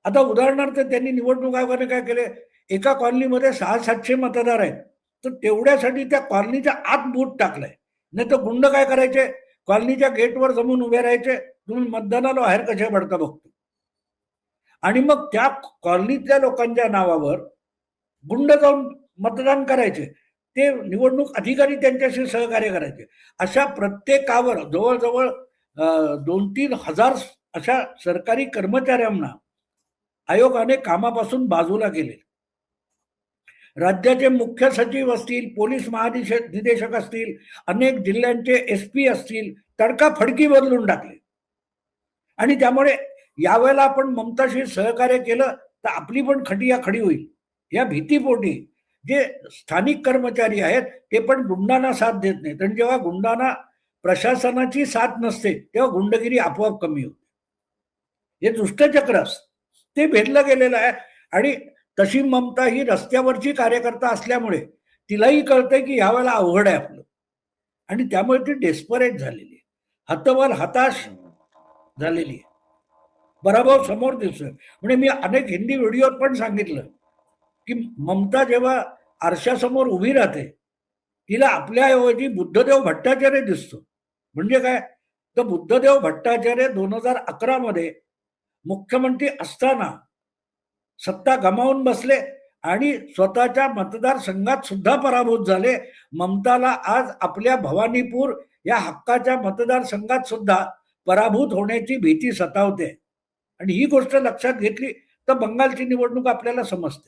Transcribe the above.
आता उदाहरणार्थ त्यांनी निवडणूक आयोगाने काय केले, एका कॉलनीमध्ये 600-700 मतदार आहेत, तर तेवढ्यासाठी त्या कॉलनीच्या आत बूथ टाकलाय. नाही तर गुंड काय करायचे, कॉलनीच्या गेटवर जमून उभे राहायचे, तुम्ही मतदानाला बाहेर कशा पडता बघतो. आणि मग त्या कॉलनीतल्या लोकांच्या नावावर गुंड जाऊन मतदान करायचे. ते निवडणूक अधिकारी त्यांच्याशी सहकार्य करायचे. अशा प्रत्येकावर जवळजवळ 2-3 हजार अशा सरकारी कर्मचाऱ्यांना आयोगाने कामापासून बाजूला केले. राज्याचे मुख्य सचिव असतील, पोलीस महानिदेशक असतील, अनेक जिल्ह्यांचे एसपी असतील, तडकाफडकी बदलून टाकले. आणि त्यामुळे यावेळेला आपण ममताशी सहकार्य केलं तर आपली पण खटिया खडी होईल या भीतीपोटी जे स्थानिक कर्मचारी आहेत ते पण गुंडांना साथ देत नाहीत. आणि जेव्हा गुंडांना प्रशासनाची साथ नसते तेव्हा गुंडगिरी आपोआप कमी होते. हे दुष्टचक्र असतं, ते भेदलं गेलेलं आहे. आणि तशी ममता ही रस्त्यावरची कार्यकर्ता असल्यामुळे तिलाही कळतंय की यावेळेला अवघड आहे आपलं, आणि त्यामुळे ती डेस्परेट झालेली आहे, हतबल हताश झालेली आहे. पराभव समोर दिसतोय. म्हणजे मी अनेक हिंदी व्हिडिओत पण सांगितलं की ममता जेव्हा आरशासमोर उभी राहते तिला आपल्याऐवजी बुद्धदेव भट्टाचार्य दिसतो. म्हणजे काय, तर बुद्धदेव भट्टाचार्य 2011 मध्ये मुख्यमंत्री असताना सत्ता गमावून बसले आणि स्वतःच्या मतदारसंघात सुद्धा पराभूत झाले. ममताला आज आपल्या भवानीपूर या हक्काच्या मतदारसंघात सुद्धा पराभूत होण्याची भीती सतावते. आणि ही गोष्ट लक्षात घेतली तर बंगालची निवडणूक आपल्याला समजते.